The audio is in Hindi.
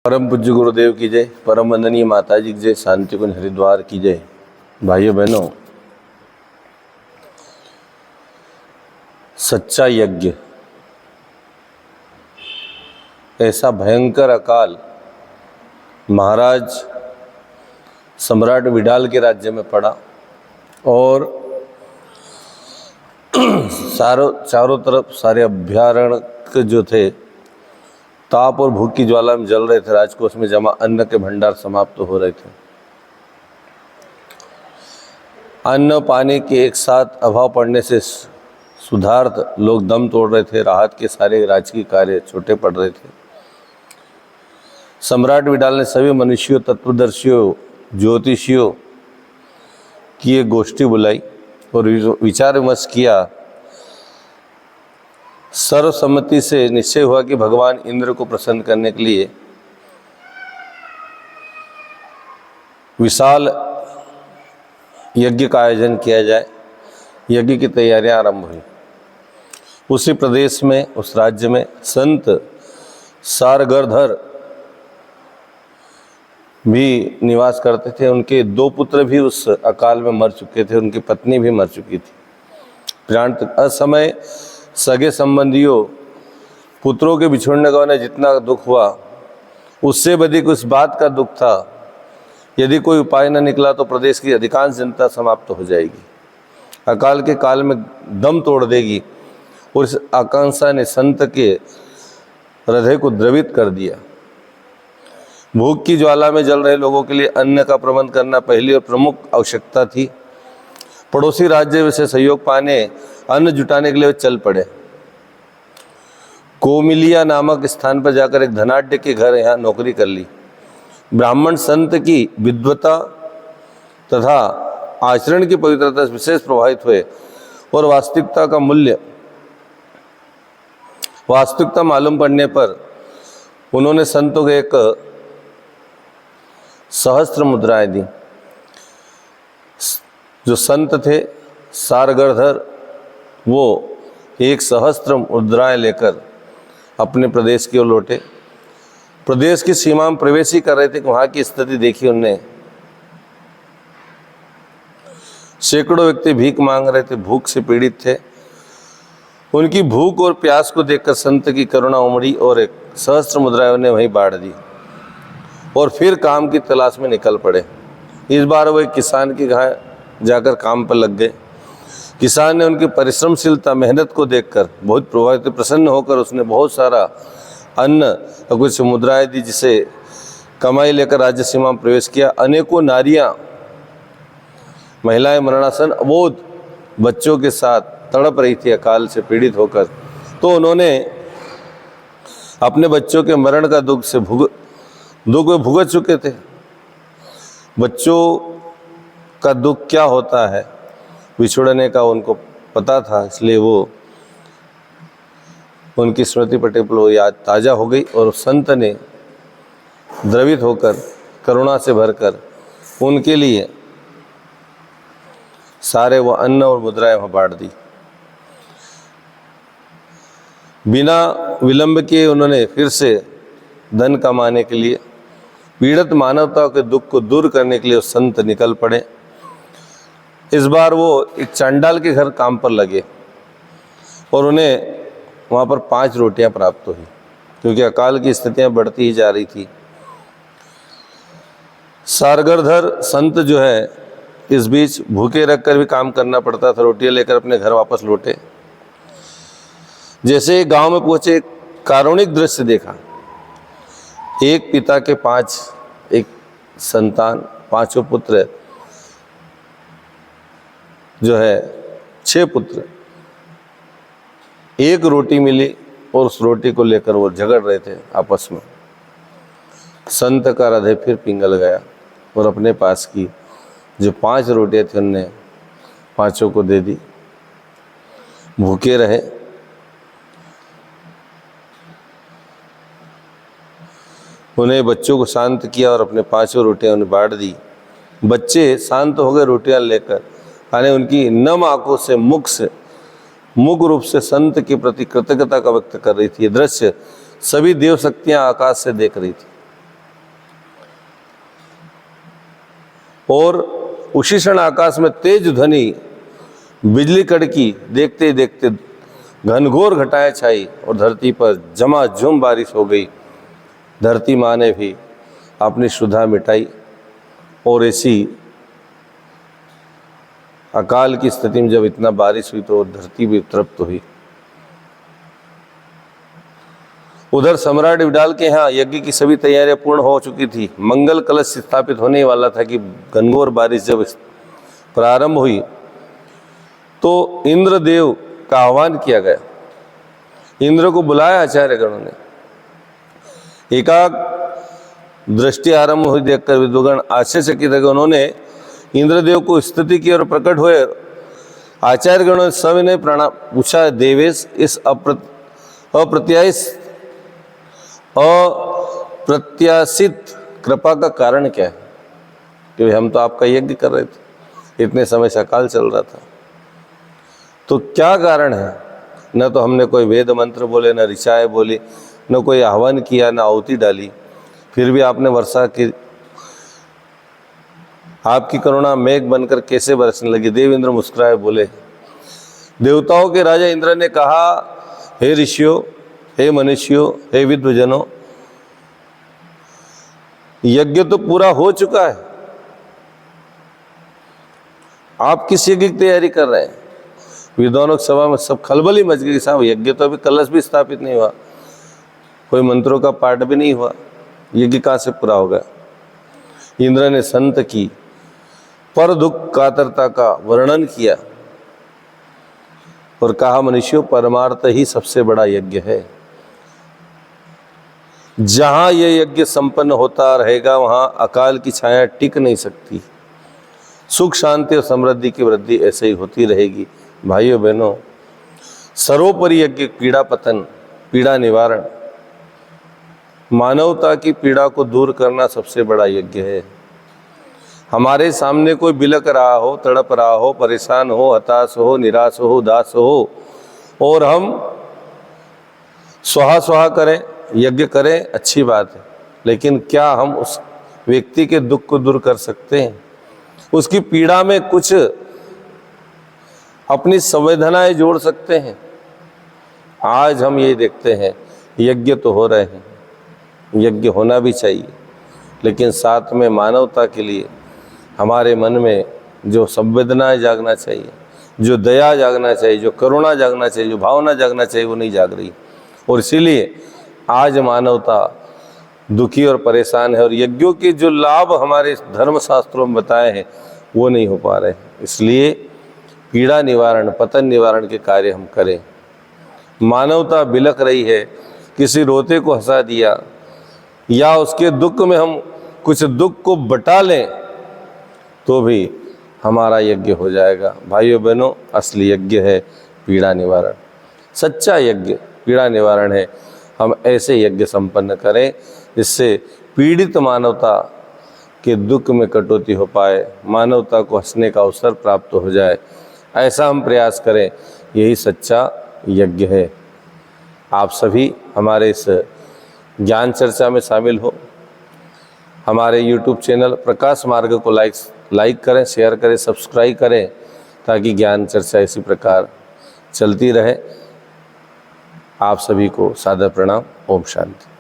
परम पूज्य गुरुदेव की जय, परम वंदनीय माता जी की जय, शांति कुंज हरिद्वार की जय। भाइयों बहनों, सच्चा यज्ञ, ऐसा भयंकर अकाल महाराज सम्राट विडाल के राज्य में पड़ा और चारों तरफ सारे अभ्यारण्य जो थे ताप और भूख की ज्वाला में जल रहे थे। राजकोष में जमा अन्न के भंडार समाप्त हो रहे थे। अन्न पानी के एक साथ अभाव पड़ने से सुधार्थ लोग दम तोड़ रहे थे। राहत के सारे राजकीय कार्य छोटे पड़ रहे थे। सम्राट विडाल ने सभी मनुष्यों, तत्वदर्शियों, ज्योतिषियों की एक गोष्ठी बुलाई और विचार विमर्श किया। सर्वसम्मति से निश्चय हुआ कि भगवान इंद्र को प्रसन्न करने के लिए विशाल यज्ञ का आयोजन किया जाए। यज्ञ की तैयारियां आरंभ हुई। उसी प्रदेश में, उस राज्य में संत सारगर्धर भी निवास करते थे। उनके दो पुत्र भी उस अकाल में मर चुके थे। उनकी पत्नी भी मर चुकी थी। प्राण असमय सगे संबंधियों, पुत्रों के बिछुड़ने का उन्हें जितना दुख हुआ उससे अधिक उस बात का दुख था, यदि कोई उपाय न निकला तो प्रदेश की अधिकांश जनता समाप्त हो जाएगी, अकाल के काल में दम तोड़ देगी। और इस आकांक्षा ने संत के हृदय को द्रवित कर दिया। भूख की ज्वाला में जल रहे लोगों के लिए अन्न का प्रबंध करना पहली और प्रमुख आवश्यकता थी। पड़ोसी राज्य से सहयोग पाने अन्न जुटाने के लिए वे चल पड़े। कोमिलिया नामक स्थान पर जाकर एक धनाढ्य के घर यहाँ नौकरी कर ली। ब्राह्मण संत की विद्वता तथा आचरण की पवित्रता से विशेष प्रभावित हुए और वास्तविकता मालूम पड़ने पर उन्होंने संतों को एक सहस्त्र मुद्राएं दी। जो संत थे सारगर्धर, वो एक सहस्त्र मुद्राएं लेकर अपने प्रदेश की ओर लौटे। प्रदेश की सीमा में प्रवेश ही कर रहे थे कि वहाँ की स्थिति देखी उनने। सैकड़ों व्यक्ति भीख मांग रहे थे, भूख से पीड़ित थे। उनकी भूख और प्यास को देखकर संत की करुणा उमड़ी और एक सहस्त्र मुद्राएं उन्हें वहीं बांट दी और फिर काम की तलाश में निकल पड़े। इस बार वो एक किसान के घर जाकर काम पर लग गए। किसान ने उनकी परिश्रमशीलता, मेहनत को देखकर बहुत प्रभावित, प्रसन्न होकर उसने बहुत सारा अन्न और कुछ मुद्राएं दी, जिसे कमाई लेकर राज्य सीमा में प्रवेश किया। अनेकों नारियां, महिलाएं मरणासन अबोध बच्चों के साथ तड़प रही थी अकाल से पीड़ित होकर। तो उन्होंने अपने बच्चों के मरण का दुख वे भुगत चुके थे। बच्चों का दुख क्या होता है, बिछुड़ने का उनको पता था, इसलिए वो उनकी स्मृति पटे पर वो याद ताज़ा हो गई और संत ने द्रवित होकर, करुणा से भरकर उनके लिए सारे वो अन्न और मुद्राएं वहाँ बांट दी। बिना विलंब किए उन्होंने फिर से धन कमाने के लिए, पीड़ित मानवता के दुख को दूर करने के लिए वो संत निकल पड़े। इस बार वो एक चांडाल के घर काम पर लगे और उन्हें वहाँ पर 5 रोटियां प्राप्त हुई, क्योंकि अकाल की स्थितियां बढ़ती ही जा रही थी। सारगर्धर संत जो है, इस बीच भूखे रखकर भी काम करना पड़ता था। रोटियां लेकर अपने घर वापस लौटे। जैसे गांव में पहुंचे, कारुणिक दृश्य देखा। एक पिता के 5 एक संतान, 5 पुत्र जो है 6 पुत्र। एक रोटी मिली और उस रोटी को लेकर वो झगड़ रहे थे आपस में। संत का हृदय फिर पिघल गया और अपने पास की जो 5 रोटियां थी उनने 5 को दे दी। भूखे रहे। उन्हें बच्चों को शांत किया और अपने 5 रोटियां उन्हें बांट दी। बच्चे शांत हो गए रोटियां लेकर। यानी उनकी नम आंखों से मुख रूप से संत के प्रति कृतज्ञता का व्यक्त कर रही थी। ये दृश्य सभी देव शक्तियां आकाश से देख रही थी। और उसी क्षण आकाश में तेज ध्वनि बिजली कड़की, देखते ही देखते घनघोर घटाएं छाई और धरती पर झमाझम बारिश हो गई। धरती माँ ने भी अपनी क्षुधा मिटाई और ऐसी अकाल की स्थिति में जब इतना बारिश हुई तो धरती भी तृप्त हुई। उधर सम्राट विडाल के यहाँ यज्ञ की सभी तैयारियां पूर्ण हो चुकी थी। मंगल कलश स्थापित होने वाला था कि घनघोर बारिश जब प्रारंभ हुई तो इंद्रदेव का आह्वान किया गया। इंद्र को बुलाया आचार्य गणों ने। एकाक दृष्टि आरंभ हुई देखकर विद्वान आश्चर्यचकित हो। उन्होंने इंद्रदेव को स्तुति की और प्रकट हुए। आचार्य गणों ने सविनय प्रणाम पूछा, देवेश इस अप्रत्याशित कृपा का कारण क्या है? क्योंकि हम तो आपका यज्ञ कर रहे थे, इतने समय से अकाल चल रहा था, तो क्या कारण है? न तो हमने कोई वेद मंत्र बोले, न ऋचाएँ बोली, न कोई आह्वान किया, न आहुति डाली, फिर भी आपने वर्षा की, आपकी करुणा मेघ बनकर कैसे बरसने लगी? देव इंद्र मुस्कुराए बोले, देवताओं के राजा इंद्र ने कहा, हे ऋषियों, हे मनुष्यों, हे विद्वजनों, यज्ञ तो पूरा हो चुका है, आप किस यज्ञ की तैयारी कर रहे हैं? विद्वानों की सभा में सब खलबली मच गई। साहब, यज्ञ तो अभी कलश भी स्थापित नहीं हुआ, कोई मंत्रों का पाठ भी नहीं हुआ, यज्ञ कहाँ से पूरा होगा? इंद्र ने संत की पर दुख कातरता का वर्णन किया और कहा, मनुष्यों, परमार्थ ही सबसे बड़ा यज्ञ है। जहां यह यज्ञ संपन्न होता रहेगा वहां अकाल की छाया टिक नहीं सकती। सुख शांति और समृद्धि की वृद्धि ऐसे ही होती रहेगी। भाइयों बहनों, सर्वोपरि यज्ञ पीड़ा पतन, पीड़ा निवारण, मानवता की पीड़ा को दूर करना सबसे बड़ा यज्ञ है। हमारे सामने कोई बिलक रहा हो, तड़प रहा हो, परेशान हो, हताश हो, निराश हो, उदास हो, और हम स्वाहा स्वाहा करें, यज्ञ करें, अच्छी बात है, लेकिन क्या हम उस व्यक्ति के दुख को दूर कर सकते हैं? उसकी पीड़ा में कुछ अपनी संवेदनाएं जोड़ सकते हैं? आज हम ये देखते हैं, यज्ञ तो हो रहे हैं, यज्ञ होना भी चाहिए, लेकिन साथ में मानवता के लिए हमारे मन में जो संवेदनाएं जागना चाहिए, जो दया जागना चाहिए, जो करुणा जागना चाहिए, जो भावना जागना चाहिए, वो नहीं जाग रही। और इसीलिए आज मानवता दुखी और परेशान है, और यज्ञों के जो लाभ हमारे धर्म शास्त्रों में बताए हैं वो नहीं हो पा रहे। इसलिए पीड़ा निवारण, पतन निवारण के कार्य हम करें। मानवता बिलक रही है, किसी रोते को हंसा दिया या उसके दुख में हम कुछ दुख को बटा लें तो भी हमारा यज्ञ हो जाएगा। भाइयों बहनों, असली यज्ञ है पीड़ा निवारण, सच्चा यज्ञ पीड़ा निवारण है। हम ऐसे यज्ञ संपन्न करें जिससे पीड़ित मानवता के दुख में कटौती हो पाए, मानवता को हंसने का अवसर प्राप्त हो जाए। ऐसा हम प्रयास करें, यही सच्चा यज्ञ है। आप सभी हमारे इस ज्ञान चर्चा में शामिल हो। हमारे YouTube चैनल प्रकाश मार्ग को लाइक करें, शेयर करें, सब्सक्राइब करें, ताकि ज्ञान चर्चा इसी प्रकार चलती रहे। आप सभी को सादर प्रणाम। ओम शांति।